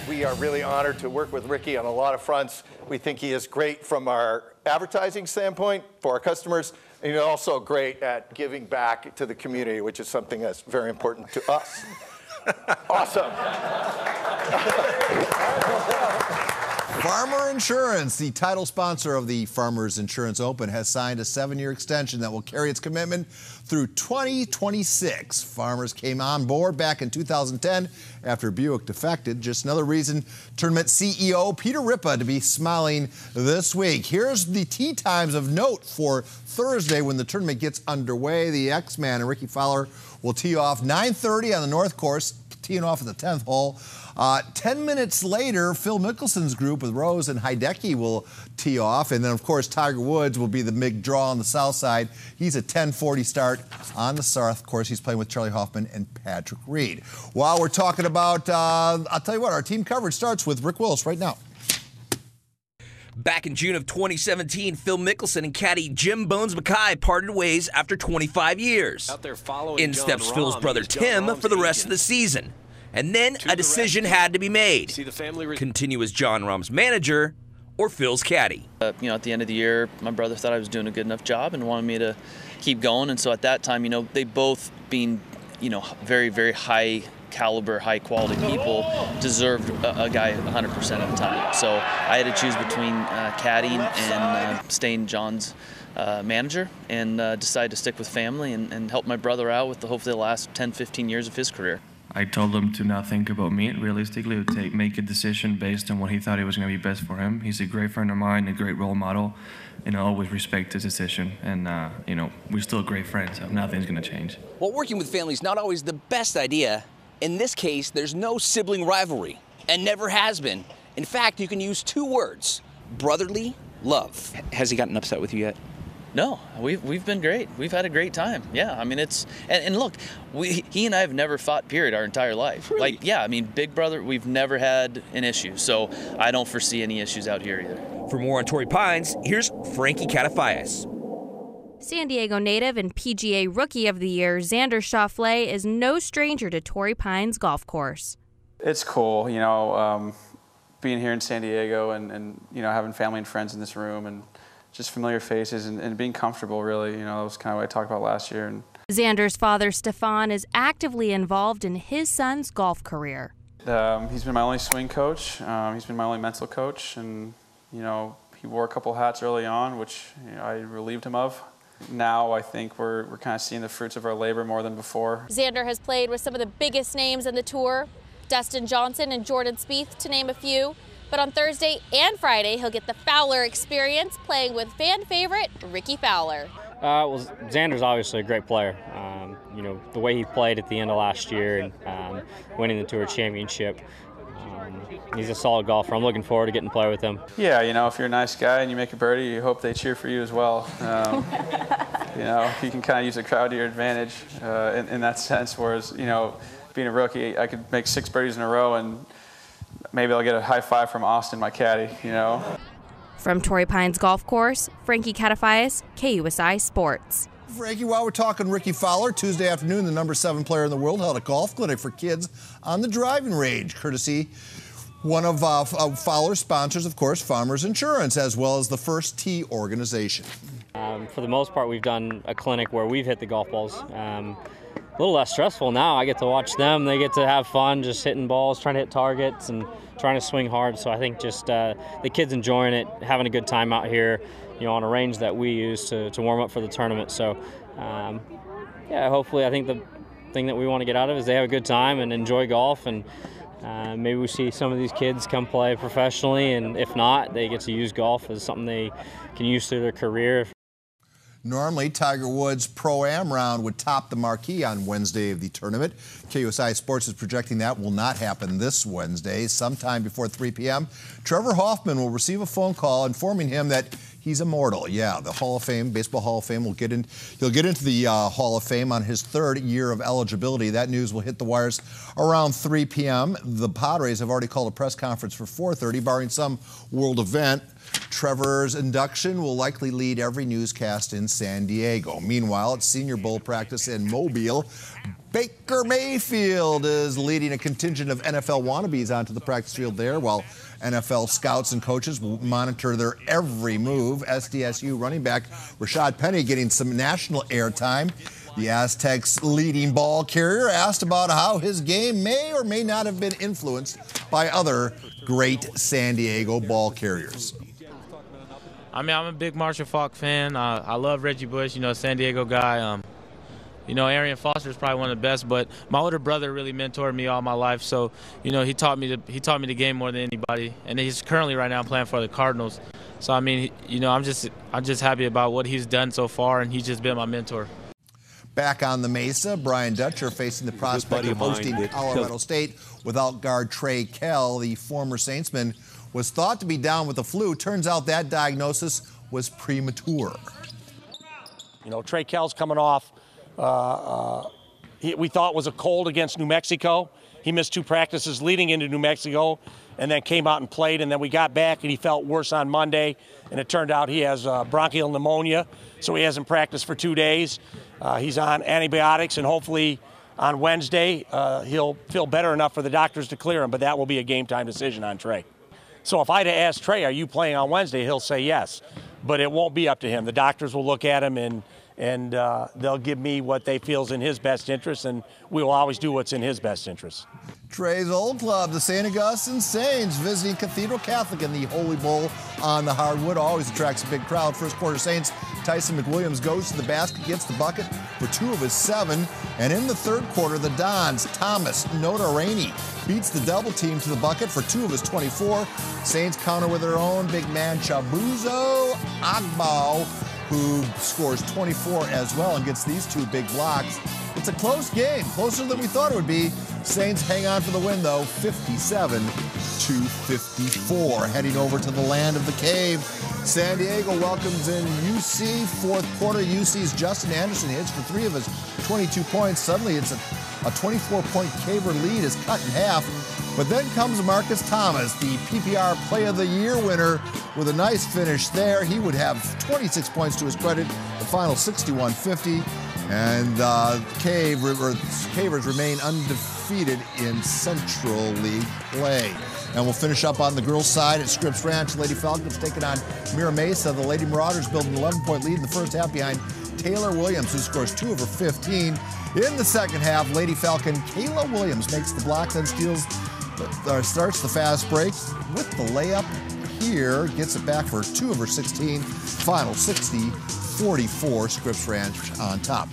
We are really honored to work with Rickie on a lot of fronts. We think he is great from our advertising standpoint for our customers, and he's also great at giving back to the community, which is something that's very important to us. Awesome. Farmer Insurance, the title sponsor of the Farmers Insurance Open, has signed a 7-year extension that will carry its commitment through 2026. Farmers came on board back in 2010 after Buick defected. Just another reason tournament CEO Peter Ripa to be smiling this week. Here's the tee times of note for Thursday when the tournament gets underway. The X-Man and Rickie Fowler will tee off 9:30 on the North Course, teeing off at the 10th hole. 10 minutes later, Phil Mickelson's group with Rose and Hideki will tee off. And then, of course, Tiger Woods will be the big draw on the south side. He's a 10:40 start on the south course. He's playing with Charlie Hoffman and Patrick Reed. While we're talking about, I'll tell you what, our team coverage starts with Rick Willis right now. Back in June of 2017, Phil Mickelson and caddy Jim Bones Mackay parted ways after 25 years. In steps Phil's brother Tim for the rest of the season. And then a decision had to be made. Continue as John Rahm's manager or Phil's caddy. At the end of the year, my brother thought I was doing a good enough job and wanted me to keep going. And so at that time, they both being, very, very high caliber, high quality people, deserved a guy 100% of the time. So I had to choose between caddying and staying John's manager, and decided to stick with family and help my brother out with hopefully the last 10, 15 years of his career. I told him to not think about me. Realistically, to make a decision based on what he thought it was going to be best for him. He's a great friend of mine, a great role model, and I always respect his decision. And, we're still great friends, so nothing's going to change. Well, working with family is not always the best idea. In this case, there's no sibling rivalry, and never has been. In fact, you can use 2 words: brotherly love. Has he gotten upset with you yet? No, we've been great. We've had a great time. Yeah, I mean, and look, he and I have never fought, period, our entire life. Really? Big brother, we've never had an issue, so I don't foresee any issues out here either. For more on Torrey Pines, here's Frankie Catafias. San Diego native and PGA Rookie of the Year Xander Schauffele is no stranger to Torrey Pines Golf Course. It's cool, being here in San Diego and having family and friends in this room and just familiar faces and being comfortable, really. That was kind of what I talked about last year. And Xander's father, Stefan, is actively involved in his son's golf career. He's been my only swing coach. He's been my only mental coach. And, he wore a couple hats early on, which I relieved him of. Now I think we're kind of seeing the fruits of our labor more than before. Xander has played with some of the biggest names in the tour, Dustin Johnson and Jordan Spieth, to name a few. But on Thursday and Friday, he'll get the Fowler experience playing with fan favorite Rickie Fowler. Well, Xander's obviously a great player. The way he played at the end of last year and winning the Tour Championship, he's a solid golfer. I'm looking forward to getting to play with him. Yeah, if you're a nice guy and you make a birdie, you hope they cheer for you as well. You can kind of use the crowd to your advantage in that sense, whereas, being a rookie, I could make 6 birdies in a row and maybe I'll get a high five from Austin, my caddy, From Torrey Pines Golf Course, Frankie Catafias, KUSI Sports. Frankie, while we're talking Rickie Fowler, Tuesday afternoon, the number 7 player in the world held a golf clinic for kids on the driving range, courtesy one of Fowler's sponsors, of course, Farmers Insurance, as well as the First Tee organization. For the most part, we've done a clinic where we've hit the golf balls. A little less stressful now. I get to watch them. They get to have fun just hitting balls, trying to hit targets and trying to swing hard. So I think just the kids enjoying it, having a good time out here, on a range that we use to warm up for the tournament. So, hopefully I think the thing that we want to get out of it is they have a good time and enjoy golf. And maybe we see some of these kids come play professionally. And if not, they get to use golf as something they can use through their career. Normally, Tiger Woods' Pro-Am round would top the marquee on Wednesday of the tournament. KUSI Sports is projecting that will not happen this Wednesday. Sometime before 3 p.m., Trevor Hoffman will receive a phone call informing him that he's immortal. Yeah, the Hall of Fame, Baseball Hall of Fame, he'll get into the Hall of Fame on his 3rd year of eligibility. That news will hit the wires around 3 p.m. The Padres have already called a press conference for 4:30, barring some world event. Trevor's induction will likely lead every newscast in San Diego. Meanwhile, at Senior Bowl practice in Mobile, Baker Mayfield is leading a contingent of NFL wannabes onto the practice field there, while NFL scouts and coaches will monitor their every move. SDSU running back Rashad Penny getting some national airtime. The Aztecs' leading ball carrier asked about how his game may or may not have been influenced by other great San Diego ball carriers. I mean, I'm a big Marshall Faulk fan. I love Reggie Bush, San Diego guy. Arian Foster is probably one of the best, but my older brother really mentored me all my life. So, he taught me the game more than anybody, and he's currently right now playing for the Cardinals. So, I mean, I'm just happy about what he's done so far, and he's just been my mentor. Back on the Mesa, Brian Dutcher facing the prospect of hosting Colorado State without guard Trey Kell. The former Saintsman was thought to be down with the flu. Turns out that diagnosis was premature. Trey Kell's coming off. We thought was a cold against New Mexico. He missed 2 practices leading into New Mexico and then came out and played, and then we got back and he felt worse on Monday, and it turned out he has bronchial pneumonia, so he hasn't practiced for 2 days. He's on antibiotics, and hopefully on Wednesday he'll feel better enough for the doctors to clear him, but that will be a game-time decision on Trey. So if I had to ask Trey, are you playing on Wednesday, he'll say yes, but it won't be up to him. The doctors will look at him and they'll give me what they feel is in his best interest, and we will always do what's in his best interest. Trey's old club, the St. Augustine Saints, visiting Cathedral Catholic in the Holy Bowl on the hardwood. Always attracts a big crowd. First quarter Saints, Tyson McWilliams goes to the basket, gets the bucket for 2 of his 7. And in the third quarter, the Dons, Thomas Notarani, beats the double team to the bucket for 2 of his 24. Saints counter with their own big man, Chabuzo Agbo, who scores 24 as well and gets these 2 big blocks. It's a close game, closer than we thought it would be. Saints hang on for the win, though, 57-54. Heading over to the land of the cave, San Diego welcomes in UC. Fourth quarter, UC's Justin Anderson hits for 3 of his 22 points. Suddenly, it's a 24-point Caver lead is cut in half. But then comes Marcus Thomas, the PPR Play of the Year winner, with a nice finish there. He would have 26 points to his credit, the final 61-50. And Cavers remain undefeated in Central League play. And we'll finish up on the girls' side at Scripps Ranch. Lady Falcons taking on Mira Mesa. The Lady Marauders build an 11-point lead in the first half behind Taylor Williams, who scores 2 of her 15. In the second half, Lady Falcon Kayla Williams makes the block, then starts the fast break with the layup here. Gets it back for 2 of her 16. Final 60-44, Scripps Ranch on top.